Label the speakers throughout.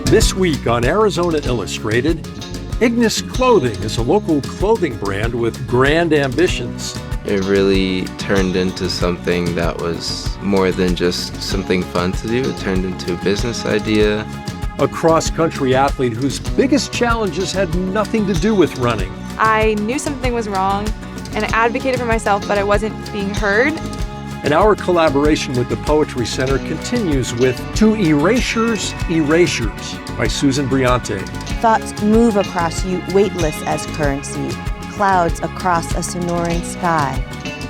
Speaker 1: This week on Arizona Illustrated, Ignis Clothing is a local clothing brand with grand ambitions.
Speaker 2: It really turned into something that was more than just something fun to do. It turned into a business idea.
Speaker 1: A cross-country athlete whose biggest challenges had nothing to do with running.
Speaker 3: I knew something was wrong and I advocated for myself, but I wasn't being heard.
Speaker 1: And our collaboration with the Poetry Center continues with To Erasures, Erasures by Susan Briante.
Speaker 4: Thoughts move across you weightless as currency, clouds across a sonoran sky,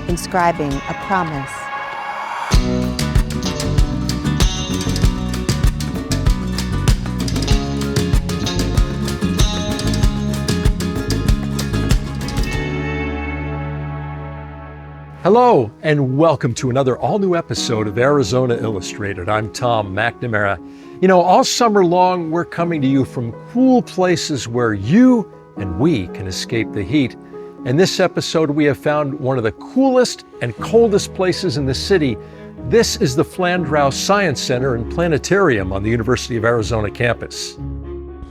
Speaker 4: inscribing a promise.
Speaker 1: Hello, and welcome to another all-new episode of Arizona Illustrated. I'm Tom McNamara. You know, all summer long, we're coming to you from cool places where you and we can escape the heat. In this episode, we have found one of the coolest and coldest places in the city. This is the Flandreau Science Center and Planetarium on the University of Arizona campus.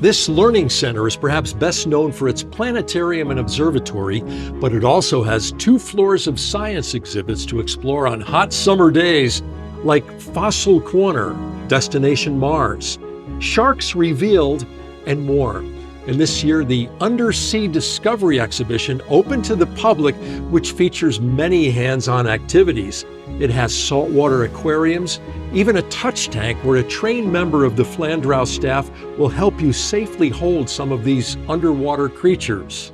Speaker 1: This learning center is perhaps best known for its planetarium and observatory, but it also has 2 floors of science exhibits to explore on hot summer days, like Fossil Corner, Destination Mars, Sharks Revealed, and more. And this year, the Undersea Discovery exhibition opened to the public, which features many hands-on activities. It has saltwater aquariums, even a touch tank where a trained member of the Flandreau staff will help you safely hold some of these underwater creatures.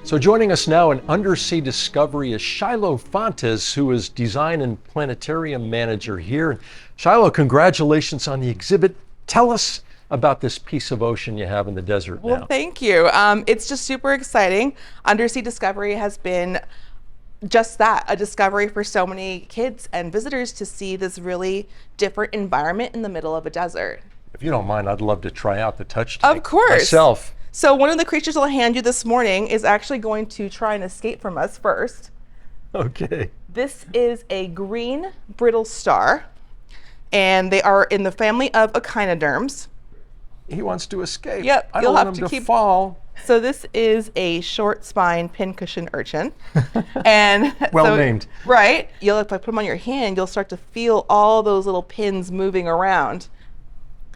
Speaker 1: So joining us now in Undersea Discovery is Shiloh Fontes, who is Design and Planetarium Manager here. Shiloh, congratulations on the exhibit. Tell us about this piece of ocean you have in the desert now.
Speaker 5: Well, thank you. It's just super exciting. Undersea Discovery has been just that, a discovery for so many kids and visitors to see this really different environment in the middle of a desert.
Speaker 1: If you don't mind, I'd love to try out the touch tank
Speaker 5: Of course.
Speaker 1: myself.
Speaker 5: So one of the creatures I'll hand you this morning is actually going to try and escape from us first.
Speaker 1: Okay.
Speaker 5: This is a green brittle star, and they are in the family of echinoderms.
Speaker 1: He wants to escape.
Speaker 5: Yep,
Speaker 1: I
Speaker 5: you'll
Speaker 1: don't
Speaker 5: have
Speaker 1: want
Speaker 5: to
Speaker 1: him
Speaker 5: keep-
Speaker 1: fall.
Speaker 5: So this is a short spine pincushion urchin. And
Speaker 1: Well
Speaker 5: so,
Speaker 1: named.
Speaker 5: Right. If I put them on your hand, you'll start to feel all those little pins moving around.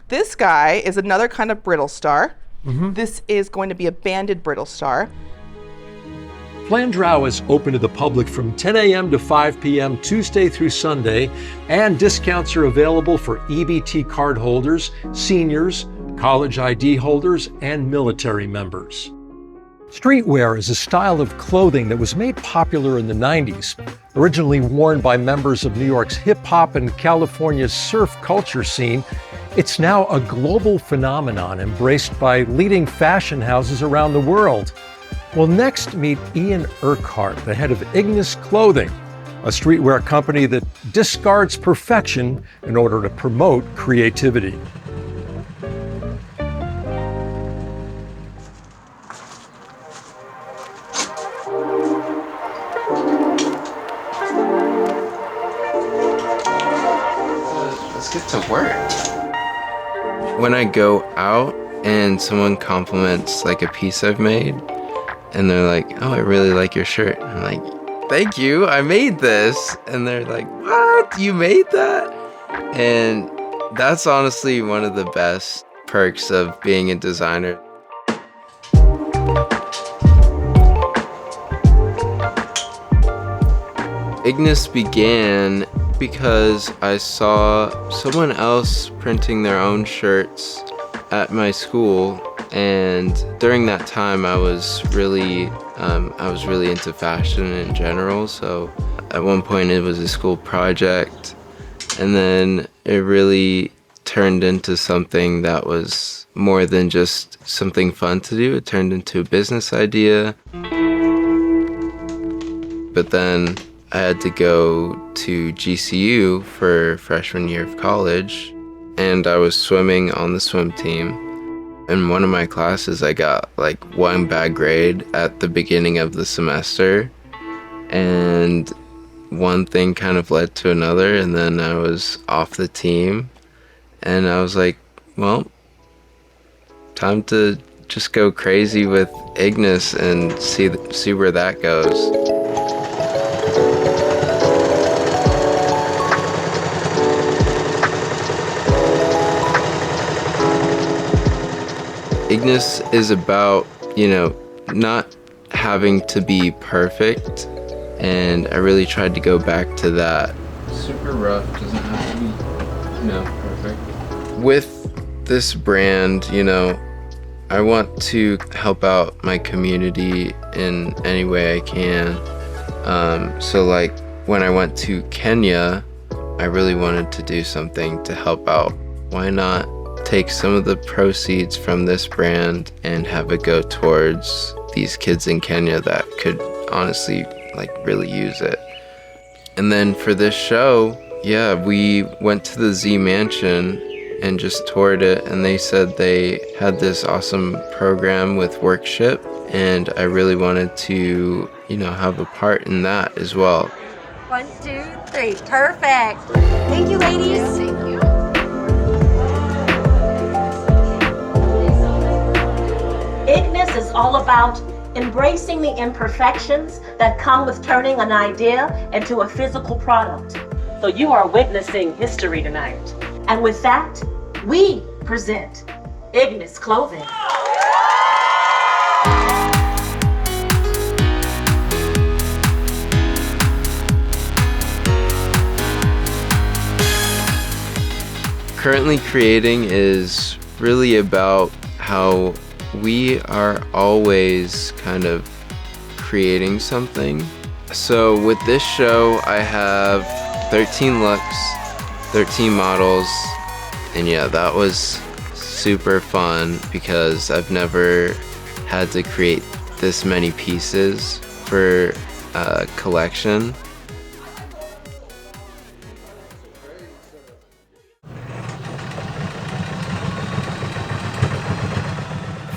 Speaker 5: This guy is another kind of brittle star. This is going to be a banded brittle star.
Speaker 1: Flandreau is open to the public from 10 a.m. to 5 p.m. Tuesday through Sunday, and discounts are available for EBT card holders, seniors, college ID holders, and military members. Streetwear is a style of clothing that was made popular in the 90s, originally worn by members of New York's hip-hop and California's surf culture scene. It's now a global phenomenon embraced by leading fashion houses around the world. Well, next meet Ian Urquhart, the head of Ignis Clothing, a streetwear company that discards perfection in order to promote creativity.
Speaker 2: Let's get to work. When I go out and someone compliments like a piece I've made, and they're like, "Oh, I really like your shirt." I'm like, "Thank you, I made this." And they're like, "What? You made that?" And that's honestly one of the best perks of being a designer. Ignis began because I saw someone else printing their own shirts at my school, and during that time I was really into fashion in general. So at one point it was a school project, and then it really turned into something that was more than just something fun to do. It turned into a business idea. But then I had to go to GCU for freshman year of college, and I was swimming on the swim team. In one of my classes, I got like one bad grade at the beginning of the semester, and one thing kind of led to another, and then I was off the team, and I was like, well, time to just go crazy with Ignis and see where that goes. Ignis is about, not having to be perfect, and I really tried to go back to that. Super rough, doesn't have to be, perfect. With this brand, I want to help out my community in any way I can. So like when I went to Kenya, I really wanted to do something to help out. Why not take some of the proceeds from this brand and have it go towards these kids in Kenya that could honestly really use it. And then for this show, we went to the Z Mansion and just toured it, and they said they had this awesome program with WORKship, and I really wanted to, have a part in that as well.
Speaker 6: 1, 2, 3, perfect. Thank you, ladies. Thank you.
Speaker 7: Ignis is all about embracing the imperfections that come with turning an idea into a physical product.
Speaker 8: So you are witnessing history tonight.
Speaker 7: And with that, we present Ignis Clothing.
Speaker 2: Currently creating is really about how we are always kind of creating something. So with this show, I have 13 looks, 13 models, and that was super fun because I've never had to create this many pieces for a collection.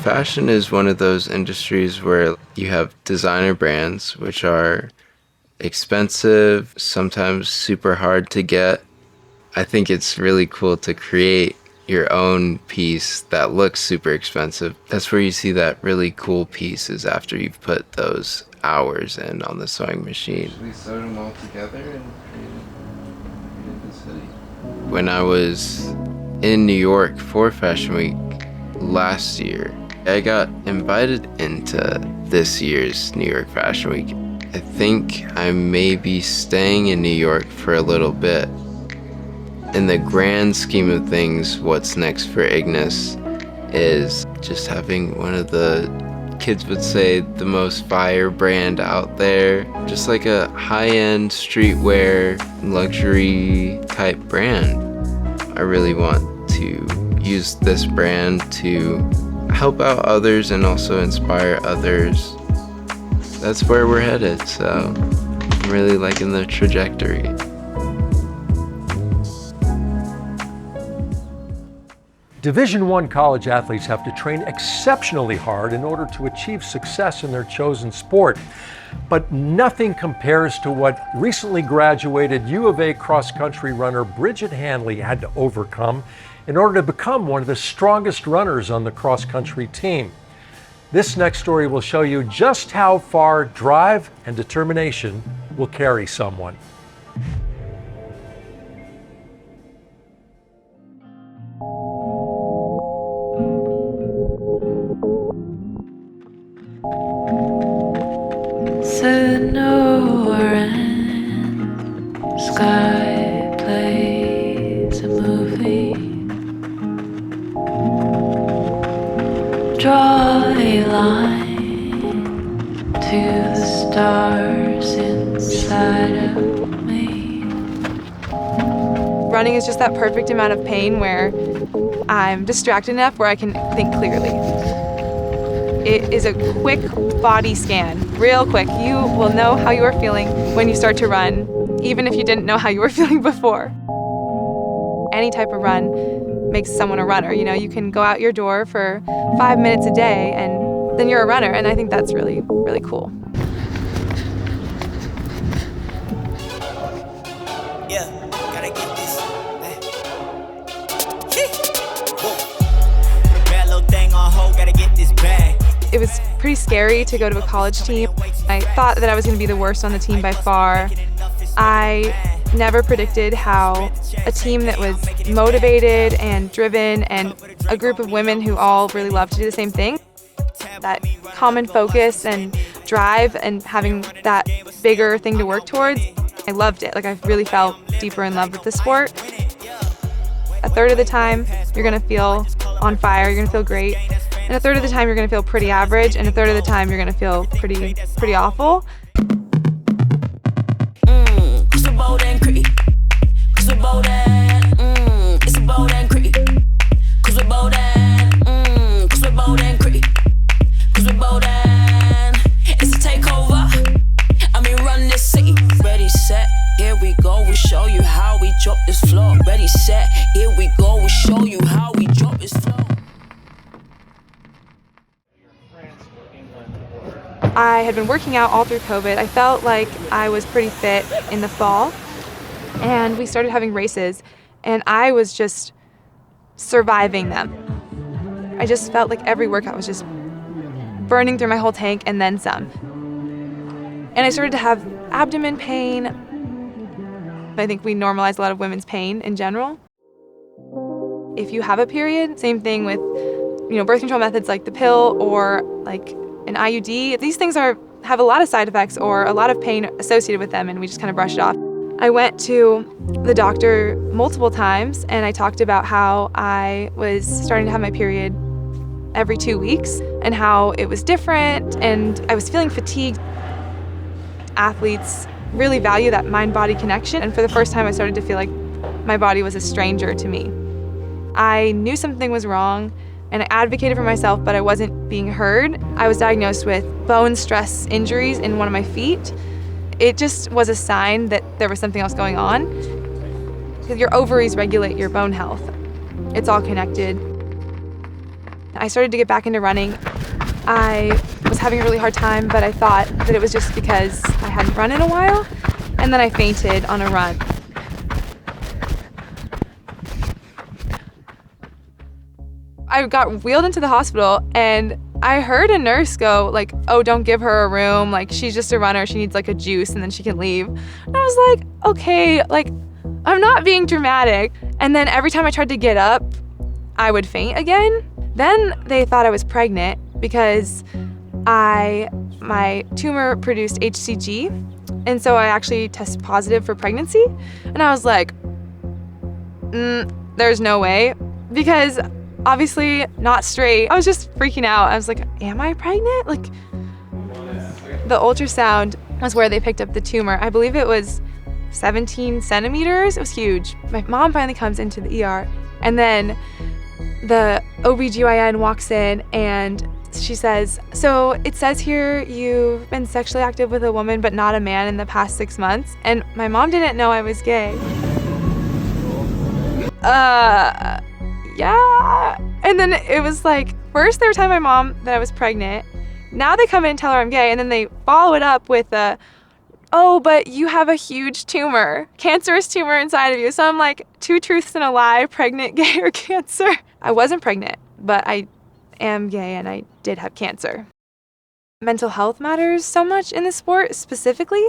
Speaker 2: Fashion is one of those industries where you have designer brands, which are expensive, sometimes super hard to get. I think it's really cool to create your own piece that looks super expensive. That's where you see that really cool piece is after you've put those hours in on the sewing machine. We sewed them all together and created the city. When I was in New York for Fashion Week last year, I got invited into this year's New York Fashion Week. I think I may be staying in New York for a little bit. In the grand scheme of things, what's next for Ignis is just having one of the, kids would say, the most fire brand out there. Just like a high-end streetwear, luxury type brand. I really want to use this brand to help out others and also inspire others. That's where we're headed, so I'm really liking the trajectory.
Speaker 1: Division I college athletes have to train exceptionally hard in order to achieve success in their chosen sport. But nothing compares to what recently graduated U of A cross-country runner Brigid Hanley had to overcome in order to become one of the strongest runners on the cross-country team. This next story will show you just how far drive and determination will carry someone.
Speaker 9: Sonoran sky plays a movie. Draw a line to the stars inside of me.
Speaker 3: Running is just that perfect amount of pain where I'm distracted enough where I can think clearly. It is a quick body scan, real quick. You will know how you are feeling when you start to run, even if you didn't know how you were feeling before. Any type of run makes someone a runner. You can go out your door for 5 minutes a day and then you're a runner, and I think that's really, really cool.
Speaker 10: Yeah, gotta get this. Put a bad little thing on hold.
Speaker 3: It was pretty scary to go to a college team. I thought that I was going to be the worst on the team by far. I never predicted how a team that was motivated and driven and a group of women who all really love to do the same thing, that common focus and drive and having that bigger thing to work towards, I loved it. Like, I really fell deeper in love with the sport. A third of the time, you're gonna feel on fire, you're gonna feel great. And a third of the time, you're gonna feel pretty average. And a third of the time, you're gonna feel pretty awful.
Speaker 10: Cause we're bold and gritty. Cause we're bold and, it's bold and gritty. Cause we're bold and, cause we're bold and gritty. Cause we're bold and, it's a takeover. I mean, run this city. Ready, set, here we go. We'll show you how we drop this floor. Ready, set, here we go. We'll show you how we drop this floor.
Speaker 3: I had been working out all through COVID. I felt like I was pretty fit in the fall, and we started having races, and I was just surviving them. I just felt like every workout was just burning through my whole tank and then some. And I started to have abdomen pain. I think we normalize a lot of women's pain in general. If you have a period, same thing with, birth control methods like the pill or like an IUD. These things have a lot of side effects or a lot of pain associated with them, and we just kind of brush it off. I went to the doctor multiple times, and I talked about how I was starting to have my period every 2 weeks and how it was different, and I was feeling fatigued. Athletes really value that mind-body connection, and for the first time I started to feel like my body was a stranger to me. I knew something was wrong, and I advocated for myself, but I wasn't being heard. I was diagnosed with bone stress injuries in one of my feet. It just was a sign that there was something else going on. Your ovaries regulate your bone health. It's all connected. I started to get back into running. I was having a really hard time, but I thought that it was just because I hadn't run in a while, and then I fainted on a run. I got wheeled into the hospital, and I heard a nurse go like, "Oh, don't give her a room, like she's just a runner, she needs like a juice and then she can leave." And I was like, okay, like I'm not being dramatic. And then every time I tried to get up, I would faint again. Then they thought I was pregnant because my tumor produced HCG, and so I actually tested positive for pregnancy. And I was like, there's no way, because obviously not straight. I was just freaking out. I was like, am I pregnant? Like, the ultrasound was where they picked up the tumor. I believe it was 17 centimeters. It was huge. My mom finally comes into the ER, and then the OBGYN walks in and she says, "So it says here you've been sexually active with a woman but not a man in the past 6 months." And my mom didn't know I was gay. Yeah. And then it was like, first they were telling my mom that I was pregnant. Now they come in and tell her I'm gay, and then they follow it up with "Oh, but you have a huge tumor, cancerous tumor inside of you." So I'm like, 2 truths and a lie, pregnant, gay, or cancer. I wasn't pregnant, but I am gay and I did have cancer. Mental health matters so much in this sport specifically.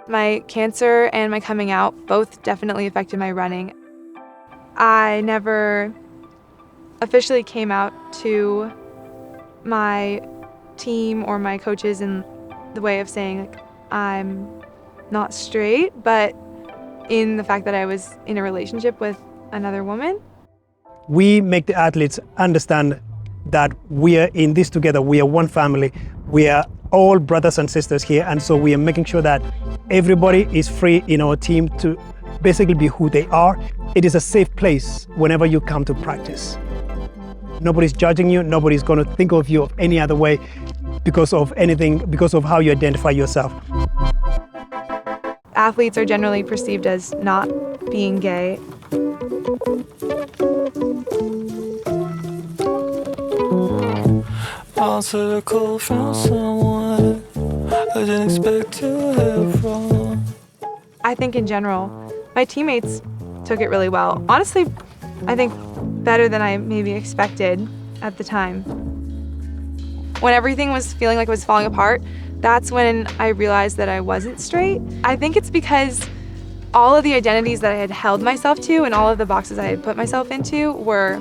Speaker 3: My cancer and my coming out both definitely affected my running. I never officially came out to my team or my coaches in the way of saying like, I'm not straight, but in the fact that I was in a relationship with another woman.
Speaker 11: We make the athletes understand that we are in this together. We are one family. We are all brothers and sisters here, and so we are making sure that everybody is free in our team to basically be who they are. It is a safe place whenever you come to practice. Nobody's judging you. Nobody's going to think of you of any other way because of anything, because of how you identify yourself.
Speaker 3: Athletes are generally perceived as not being gay.
Speaker 12: Answer a call from someone I didn't expect to hear from.
Speaker 3: I think in general, my teammates took it really well. Honestly, I think better than I maybe expected at the time. when everything was feeling like it was falling apart, that's when I realized that I wasn't straight. I think it's because all of the identities that I had held myself to and all of the boxes I had put myself into were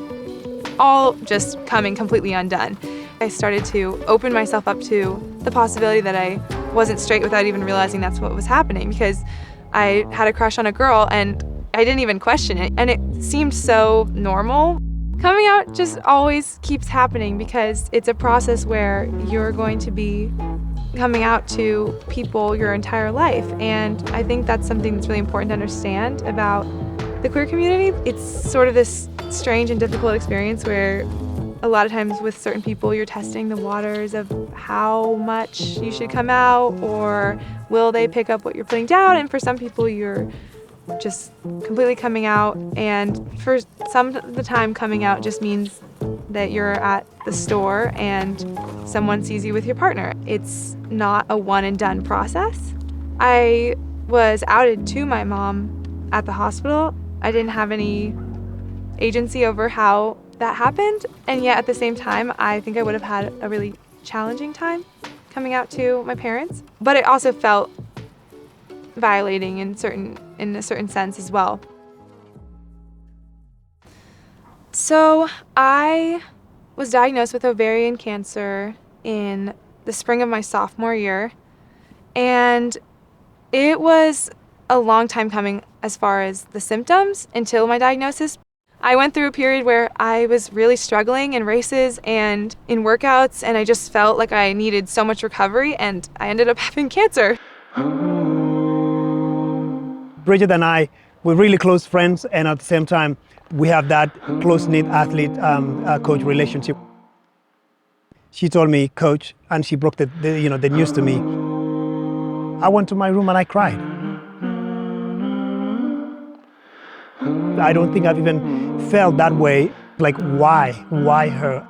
Speaker 3: all just coming completely undone. I started to open myself up to the possibility that I wasn't straight without even realizing that's what was happening, because I had a crush on a girl and I didn't even question it, and it seemed so normal. Coming out just always keeps happening because it's a process where you're going to be coming out to people your entire life, and I think that's something that's really important to understand about the queer community. It's sort of this strange and difficult experience where a lot of times with certain people you're testing the waters of how much you should come out, or will they pick up what you're putting down, and for some people you're just completely coming out, and for some of the time coming out just means that you're at the store and someone sees you with your partner. It's not a one and done process. I was outed to my mom at the hospital. I didn't have any agency over how that happened, and yet at the same time I think I would have had a really challenging time coming out to my parents, but it also felt violating in a certain sense as well. So I was diagnosed with ovarian cancer in the spring of my sophomore year, and it was a long time coming as far as the symptoms until my diagnosis. I went through a period where I was really struggling in races and in workouts, and I just felt like I needed so much recovery, and I ended up having cancer.
Speaker 11: Brigid and I, we're really close friends, and at the same time, we have that close-knit athlete-coach relationship. She told me, "Coach," and she broke the news to me. I went to my room and I cried. I don't think I've even felt that way. Like, why? Why her?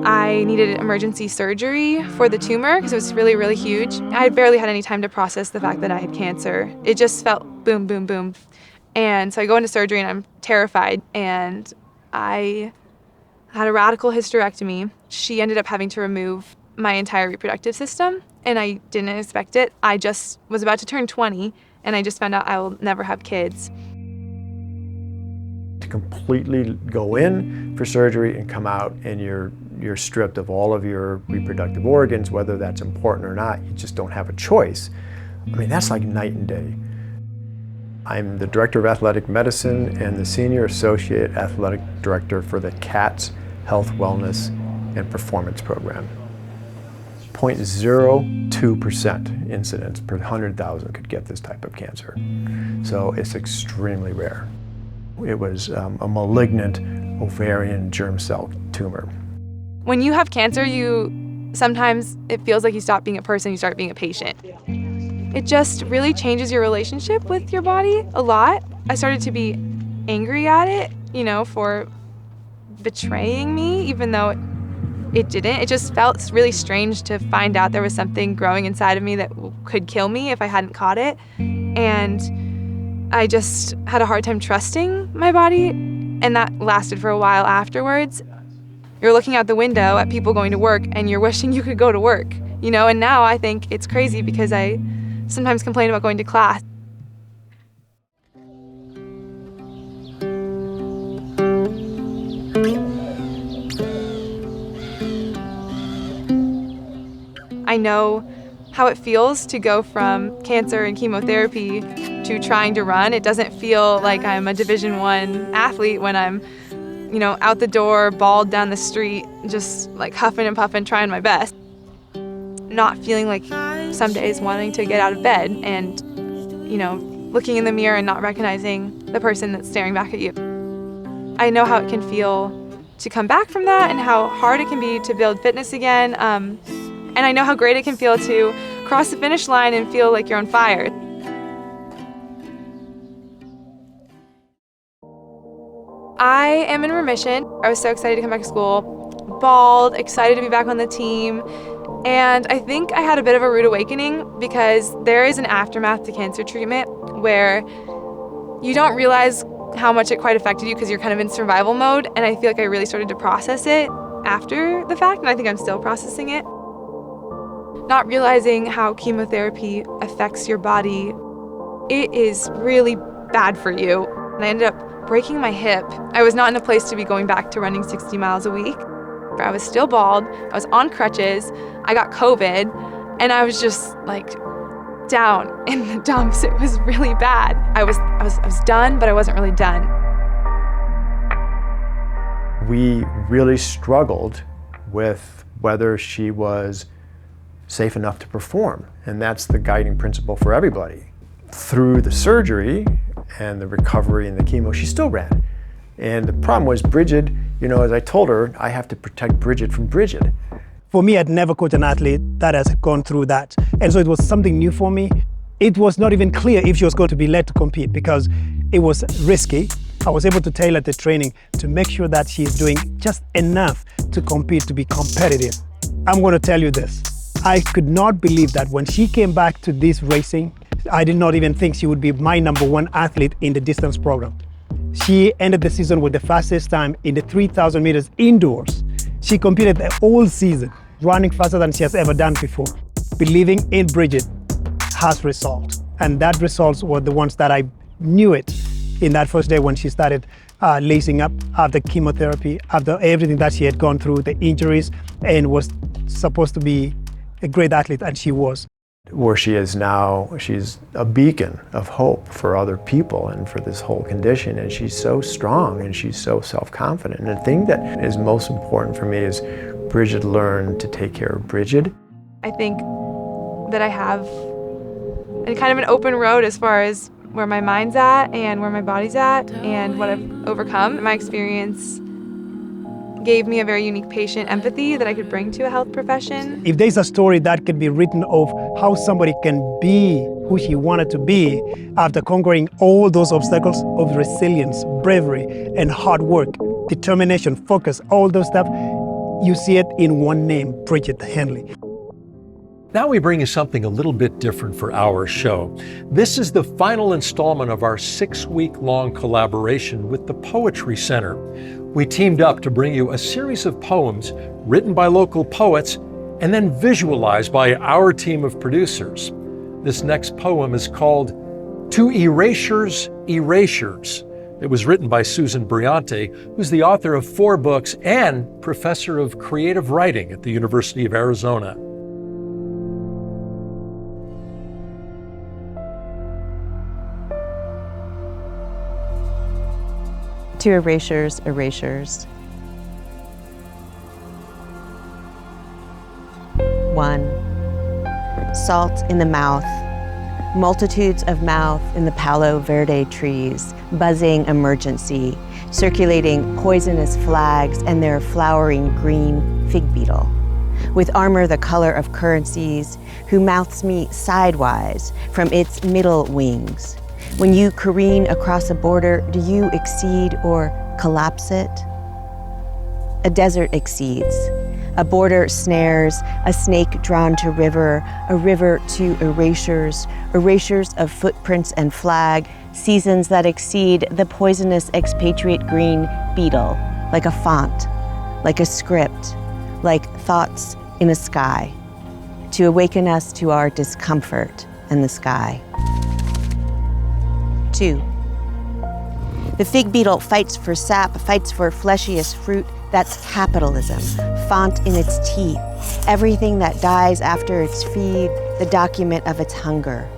Speaker 3: I needed emergency surgery for the tumor because it was really, really huge. I had barely had any time to process the fact that I had cancer. It just felt boom, boom, boom. And so I go into surgery and I'm terrified, and I had a radical hysterectomy. She ended up having to remove my entire reproductive system, and I didn't expect it. I just was about to turn 20, and I just found out I will never have kids.
Speaker 13: To completely go in for surgery and come out and you're stripped of all of your reproductive organs, whether that's important or not, you just don't have a choice. I mean, that's like night and day. I'm the Director of Athletic Medicine and the Senior Associate Athletic Director for the CATS Health, Wellness, and Performance Program. 0.02% incidence per 100,000 could get this type of cancer. So it's extremely rare. It was a malignant ovarian germ cell tumor.
Speaker 3: When you have cancer, sometimes it feels like you stop being a person, you start being a patient. It just really changes your relationship with your body a lot. I started to be angry at it, for betraying me, even though it didn't. It just felt really strange to find out there was something growing inside of me that could kill me if I hadn't caught it. And I just had a hard time trusting my body, and that lasted for a while afterwards. You're looking out the window at people going to work, and you're wishing you could go to work, and now I think it's crazy because I sometimes complain about going to class. I know how it feels to go from cancer and chemotherapy to trying to run. It doesn't feel like I'm a Division I athlete when I'm, out the door, bald down the street, just like huffing and puffing, trying my best. Not feeling like some days wanting to get out of bed and, looking in the mirror and not recognizing the person that's staring back at you. I know how it can feel to come back from that and how hard it can be to build fitness again. And I know how great it can feel to cross the finish line and feel like you're on fire. I am in remission. I was so excited to come back to school, bald, excited to be back on the team. And I think I had a bit of a rude awakening because there is an aftermath to cancer treatment where you don't realize how much it quite affected you because you're kind of in survival mode. And I feel like I really started to process it after the fact, and I think I'm still processing it. Not realizing how chemotherapy affects your body, it is really bad for you. And I ended up breaking my hip. I was not in a place to be going back to running 60 miles a week. I was still bald, I was on crutches, I got COVID, and I was just like down in the dumps. It was really bad. I was done, but I wasn't really done.
Speaker 13: We really struggled with whether she was safe enough to perform, and that's the guiding principle for everybody. Through the surgery and the recovery and the chemo, she still ran. And the problem was Brigid, as I told her, I have to protect Brigid from Brigid.
Speaker 11: For me, I'd never coached an athlete that has gone through that. And so it was something new for me. It was not even clear if she was going to be led to compete because it was risky. I was able to tailor the training to make sure that she's doing just enough to compete, to be competitive. I'm going to tell you this. I could not believe that when she came back to this racing, I did not even think she would be my #1 athlete in the distance program. She ended the season with the fastest time in the 3,000 meters indoors. She competed the whole season, running faster than she has ever done before. Believing in Brigid has results. And that results were the ones that I knew it in that first day when she started lacing up after chemotherapy, after everything that she had gone through, the injuries, and was supposed to be a great athlete, and she was.
Speaker 13: Where she is now, she's a beacon of hope for other people and for this whole condition, and she's so strong and she's so self-confident. And the thing that is most important for me is Brigid learned to take care of Brigid.
Speaker 3: I think that I have kind of an open road as far as where my mind's at and where my body's at and what I've overcome. My experience gave me a very unique patient empathy that I could bring to a health profession.
Speaker 11: If there's a story that could be written of how somebody can be who she wanted to be after conquering all those obstacles of resilience, bravery, and hard work, determination, focus, all those stuff, you see it in one name, Brigid Hanley.
Speaker 1: Now we bring you something a little bit different for our show. This is the final installment of our 6-week-long collaboration with the Poetry Center. We teamed up to bring you a series of poems written by local poets and then visualized by our team of producers. This next poem is called To Erasures, Erasures. It was written by Susan Briante, who's the author of 4 books and professor of creative writing at the University of Arizona.
Speaker 4: To erasures, erasures. 1. Salt in the mouth. Multitudes of mouth in the Palo Verde trees, buzzing emergency, circulating poisonous flags and their flowering green fig beetle. With armor the color of currencies, who mouths me sidewise from its middle wings. When you careen across a border, do you exceed or collapse it? A desert exceeds. A border snares, a snake drawn to river, a river to erasures, erasures of footprints and flag, seasons that exceed the poisonous expatriate green beetle, like a font, like a script, like thoughts in a sky, to awaken us to our discomfort in the sky. 2. The fig beetle fights for sap, fights for fleshiest fruit. That's capitalism, font in its teeth. Everything that dies after its feed, the document of its hunger.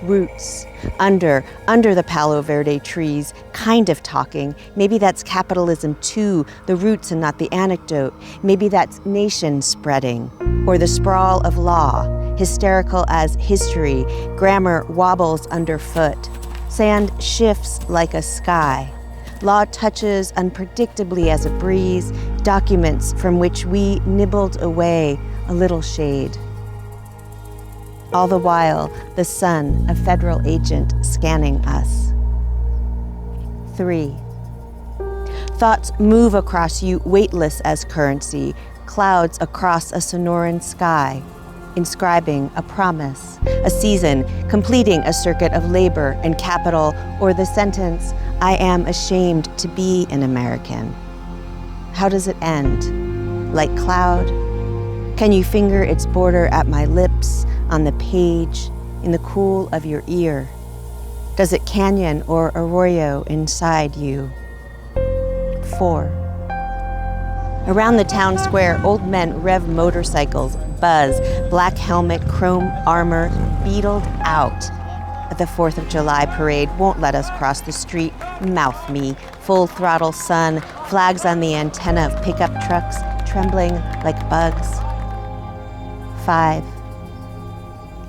Speaker 4: Roots, under the Palo Verde trees, kind of talking. Maybe that's capitalism too, the roots and not the anecdote. Maybe that's nation spreading, or the sprawl of law, hysterical as history. Grammar wobbles underfoot. Sand shifts like a sky. Law touches unpredictably as a breeze, documents from which we nibbled away a little shade. All the while, the sun, a federal agent, scanning us. 3. Thoughts move across you, weightless as currency, clouds across a Sonoran sky, inscribing a promise, a season, completing a circuit of labor and capital, or the sentence, I am ashamed to be an American. How does it end? like cloud? Can you finger its border at my lips, on the page, in the cool of your ear? Does it canyon or arroyo inside you? 4. Around the town square, old men rev motorcycles, buzz, black helmet, chrome armor, beetled out. The 4th of July parade won't let us cross the street. Mouth me, full throttle sun, flags on the antenna of pickup trucks, trembling like bugs. 5.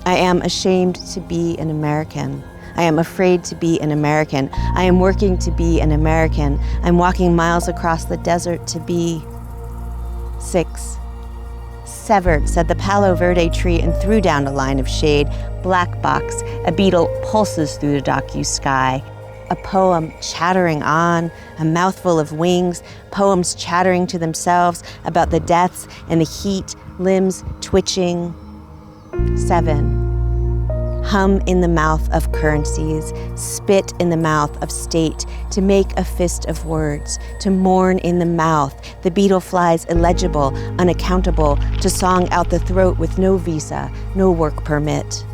Speaker 4: I am ashamed to be an American. I am afraid to be an American. I am working to be an American. I'm walking miles across the desert to be. 6. Severed, said the Palo Verde tree and threw down a line of shade. Black box, a beetle pulses through the docu-sky. A poem chattering on, a mouthful of wings, poems chattering to themselves about the deaths and the heat, limbs twitching. 7. Hum in the mouth of currencies, spit in the mouth of state, to make a fist of words, to mourn in the mouth, the beetle flies illegible, unaccountable, to song out the throat with no visa, no work permit.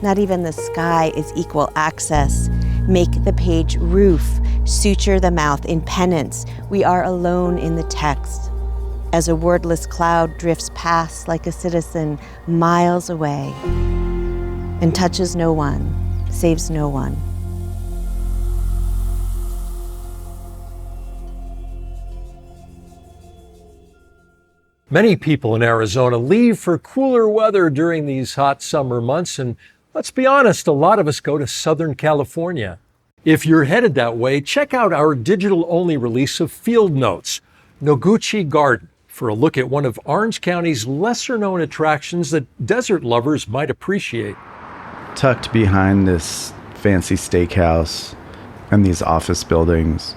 Speaker 4: Not even the sky is equal access. Make the page roof, suture the mouth in penance. We are alone in the text. As a wordless cloud drifts past like a citizen miles away, and touches no one, saves no one.
Speaker 1: Many people in Arizona leave for cooler weather during these hot summer months, and let's be honest, a lot of us go to Southern California. If you're headed that way, check out our digital-only release of Field Notes, Noguchi Garden, for a look at one of Orange County's lesser-known attractions that desert lovers might appreciate.
Speaker 14: Tucked behind this fancy steakhouse and these office buildings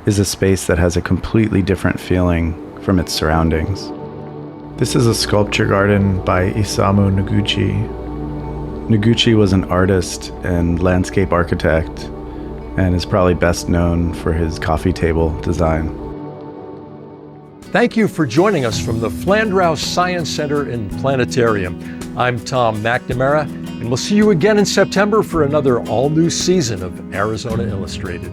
Speaker 14: is a space that has a completely different feeling from its surroundings.
Speaker 15: This is a sculpture garden by Isamu Noguchi.
Speaker 14: Noguchi was an artist and landscape architect and is probably best known for his coffee table design.
Speaker 1: Thank you for joining us from the Flandreau Science Center and Planetarium. I'm Tom McNamara, and we'll see you again in September for another all-new season of Arizona Illustrated.